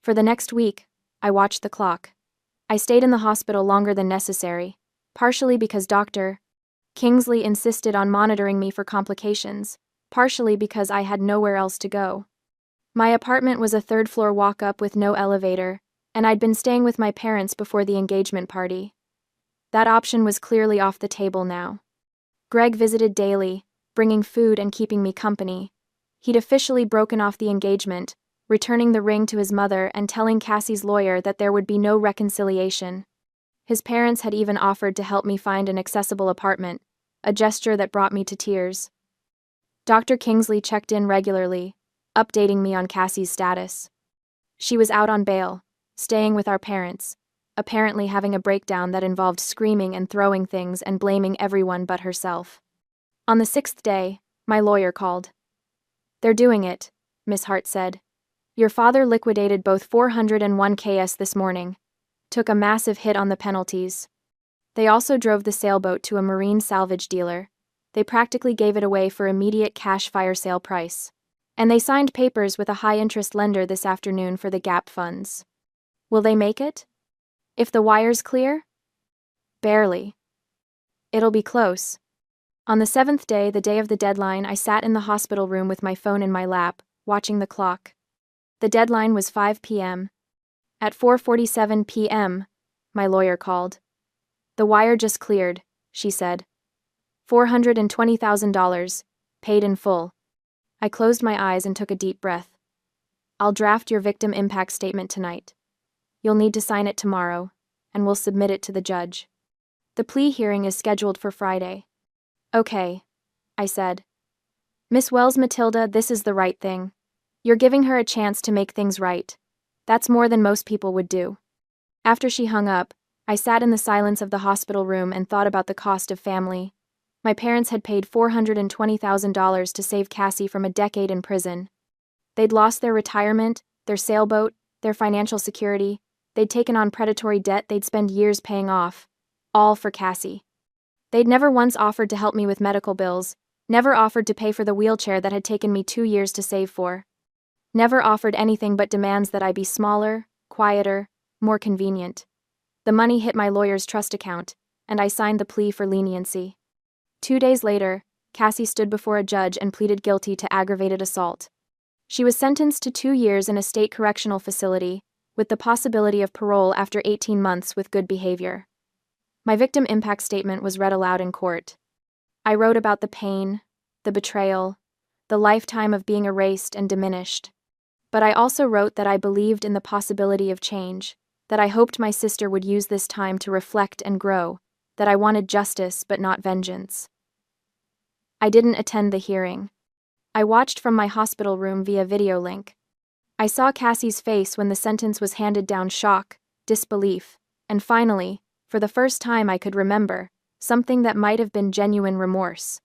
S1: For the next week, I watched the clock. I stayed in the hospital longer than necessary, partially because Dr. Kingsley insisted on monitoring me for complications, partially because I had nowhere else to go. My apartment was a third-floor walk-up with no elevator, and I'd been staying with my parents before the engagement party. That option was clearly off the table now. Greg visited daily, bringing food and keeping me company. He'd officially broken off the engagement, returning the ring to his mother and telling Cassie's lawyer that there would be no reconciliation. His parents had even offered to help me find an accessible apartment, a gesture that brought me to tears. Dr. Kingsley checked in regularly, updating me on Cassie's status. She was out on bail, staying with our parents, apparently having a breakdown that involved screaming and throwing things and blaming everyone but herself. On the 6th day, my lawyer called. They're doing it, Miss Hart said. Your father liquidated both 401 KS this morning. Took a massive hit on the penalties. They also drove the sailboat to a marine salvage dealer. They practically gave it away for immediate cash fire sale price. And they signed papers with a high-interest lender this afternoon for the gap funds. Will they make it? If the wire's clear? Barely. It'll be close. On the 7th day, the day of the deadline, I sat in the hospital room with my phone in my lap, watching the clock. The deadline was 5 p.m. At 4:47 p.m., my lawyer called. The wire just cleared, she said. $420,000, paid in full. I closed my eyes and took a deep breath. I'll draft your victim impact statement tonight. You'll need to sign it tomorrow, and we'll submit it to the judge. The plea hearing is scheduled for Friday. Okay, I said. Miss Wells Matilda, this is the right thing. You're giving her a chance to make things right. That's more than most people would do. After she hung up, I sat in the silence of the hospital room and thought about the cost of family. My parents had paid $420,000 to save Cassie from a decade in prison. They'd lost their retirement, their sailboat, their financial security. They'd taken on predatory debt they'd spend years paying off. All for Cassie. They'd never once offered to help me with medical bills, never offered to pay for the wheelchair that had taken me 2 years to save for. Never offered anything but demands that I be smaller, quieter, more convenient. The money hit my lawyer's trust account, and I signed the plea for leniency. 2 days later, Cassie stood before a judge and pleaded guilty to aggravated assault. She was sentenced to 2 years in a state correctional facility, with the possibility of parole after 18 months with good behavior. My victim impact statement was read aloud in court. I wrote about the pain, the betrayal, the lifetime of being erased and diminished. But I also wrote that I believed in the possibility of change, that I hoped my sister would use this time to reflect and grow, that I wanted justice but not vengeance. I didn't attend the hearing. I watched from my hospital room via video link. I saw Cassie's face when the sentence was handed down: shock, disbelief, and finally, for the first time I could remember, something that might have been genuine remorse.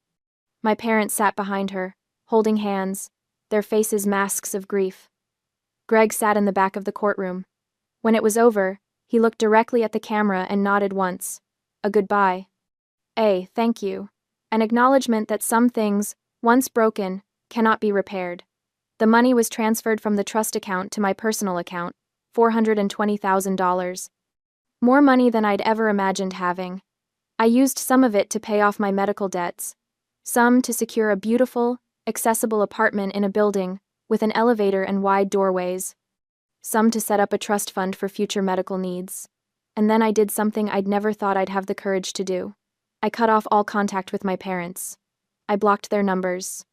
S1: My parents sat behind her, holding hands, their faces masks of grief. Greg sat in the back of the courtroom. When it was over, he looked directly at the camera and nodded once. A goodbye. A thank you. An acknowledgement that some things, once broken, cannot be repaired. The money was transferred from the trust account to my personal account, $420,000. More money than I'd ever imagined having. I used some of it to pay off my medical debts, some to secure a beautiful, accessible apartment in a building with an elevator and wide doorways, some to set up a trust fund for future medical needs. And then I did something I'd never thought I'd have the courage to do. I cut off all contact with my parents. I blocked their numbers.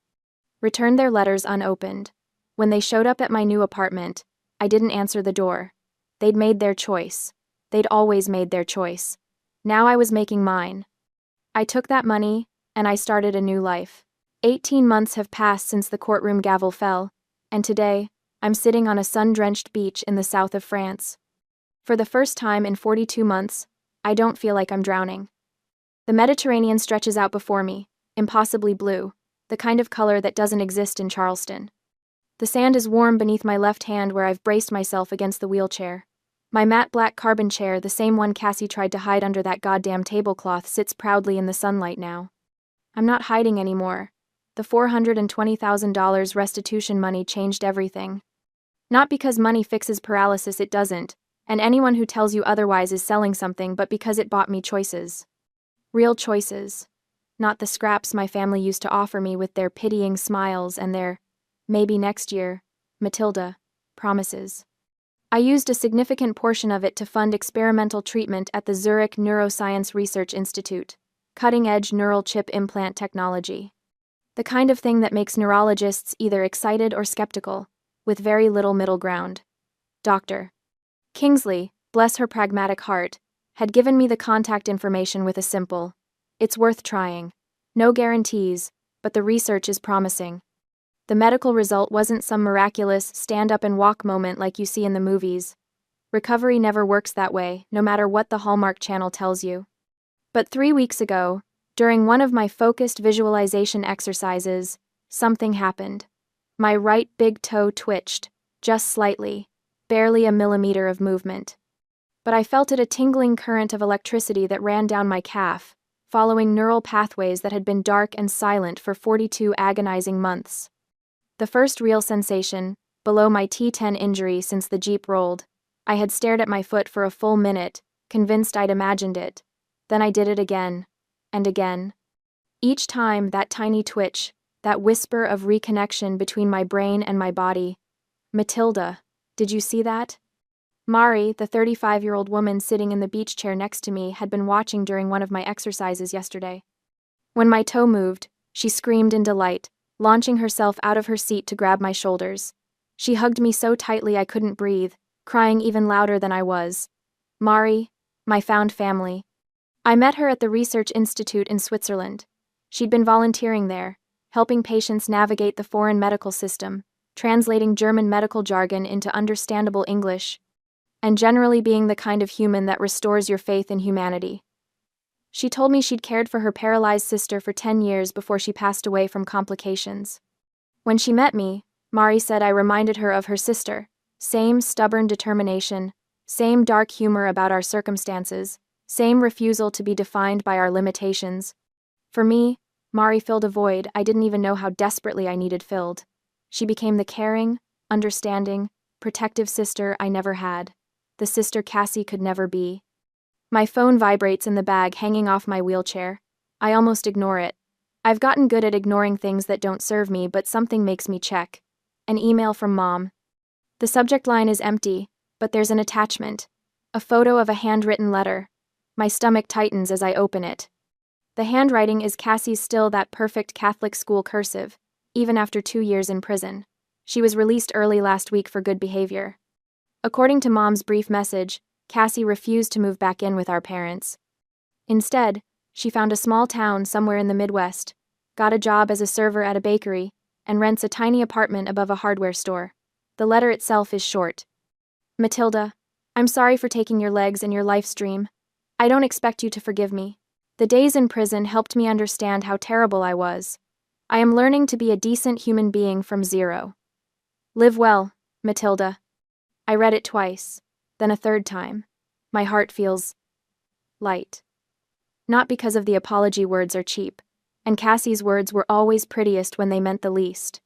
S1: Returned their letters unopened. When they showed up at my new apartment, I didn't answer the door. They'd made their choice. They'd always made their choice. Now I was making mine. I took that money, and I started a new life. 18 months have passed since the courtroom gavel fell, and today, I'm sitting on a sun-drenched beach in the south of France. For the first time in 42 months, I don't feel like I'm drowning. The Mediterranean stretches out before me, impossibly blue, the kind of color that doesn't exist in Charleston. The sand is warm beneath my left hand where I've braced myself against the wheelchair. My matte black carbon chair, the same one Cassie tried to hide under that goddamn tablecloth, sits proudly in the sunlight now. I'm not hiding anymore. The $420,000 restitution money changed everything. Not because money fixes paralysis, it doesn't, and anyone who tells you otherwise is selling something, but because it bought me choices. Real choices. Not the scraps my family used to offer me with their pitying smiles and their, maybe next year, Matilda, promises. I used a significant portion of it to fund experimental treatment at the Zurich Neuroscience Research Institute, cutting-edge neural chip implant technology. The kind of thing that makes neurologists either excited or skeptical, with very little middle ground. Dr. Kingsley, bless her pragmatic heart, had given me the contact information with a simple, "It's worth trying. No guarantees, but the research is promising." The medical result wasn't some miraculous stand-up-and-walk moment like you see in the movies. Recovery never works that way, no matter what the Hallmark Channel tells you. But 3 weeks ago, during one of my focused visualization exercises, something happened. My right big toe twitched, just slightly, barely a millimeter of movement. But I felt it, a tingling current of electricity that ran down my calf, following neural pathways that had been dark and silent for 42 agonizing months. The first real sensation, below my T10 injury since the Jeep rolled. I had stared at my foot for a full minute, convinced I'd imagined it. Then I did it again, and again. Each time, that tiny twitch, that whisper of reconnection between my brain and my body. "Matilda, did you see that?" Mari, the 35-year-old woman sitting in the beach chair next to me, had been watching during one of my exercises yesterday. When my toe moved, she screamed in delight, launching herself out of her seat to grab my shoulders. She hugged me so tightly I couldn't breathe, crying even louder than I was. Mari, my found family. I met her at the Research Institute in Switzerland. She'd been volunteering there, helping patients navigate the foreign medical system, translating German medical jargon into understandable English, and generally being the kind of human that restores your faith in humanity. She told me she'd cared for her paralyzed sister for 10 years before she passed away from complications. When she met me, Mari said I reminded her of her sister. Same stubborn determination, same dark humor about our circumstances, same refusal to be defined by our limitations. For me, Mari filled a void I didn't even know how desperately I needed filled. She became the caring, understanding, protective sister I never had, the sister Cassie could never be. My phone vibrates in the bag hanging off my wheelchair. I almost ignore it. I've gotten good at ignoring things that don't serve me, but something makes me check. An email from Mom. The subject line is empty, but there's an attachment. A photo of a handwritten letter. My stomach tightens as I open it. The handwriting is Cassie's, still that perfect Catholic school cursive, even after 2 years in prison. She was released early last week for good behavior. According to Mom's brief message, Cassie refused to move back in with our parents. Instead, she found a small town somewhere in the Midwest, got a job as a server at a bakery, and rents a tiny apartment above a hardware store. The letter itself is short. "Matilda, I'm sorry for taking your legs and your life's dream. I don't expect you to forgive me. The days in prison helped me understand how terrible I was. I am learning to be a decent human being from zero. Live well, Matilda." I read it twice, then a third time. My heart feels light. Not because of the apology words are cheap, and Cassie's words were always prettiest when they meant the least,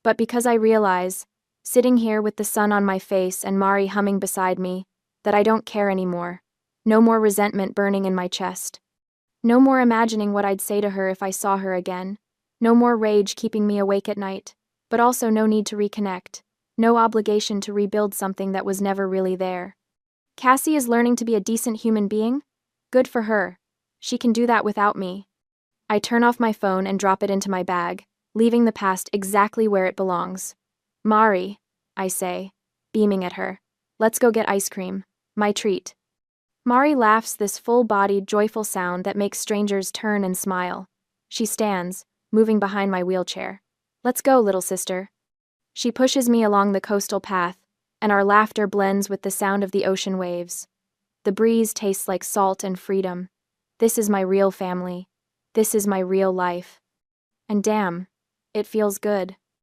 S1: but because I realize, sitting here with the sun on my face and Mari humming beside me, that I don't care anymore. No more resentment burning in my chest. No more imagining what I'd say to her if I saw her again. No more rage keeping me awake at night, but also no need to reconnect. No obligation to rebuild something that was never really there. Cassie is learning to be a decent human being? Good for her. She can do that without me. I turn off my phone and drop it into my bag, leaving the past exactly where it belongs. "Mari," I say, beaming at her. "Let's go get ice cream. My treat." Mari laughs, this full-bodied, joyful sound that makes strangers turn and smile. She stands, moving behind my wheelchair. Let's go, little sister. She pushes me along the coastal path, and our laughter blends with the sound of the ocean waves. The breeze tastes like salt and freedom. This is my real family. This is my real life. And damn, it feels good.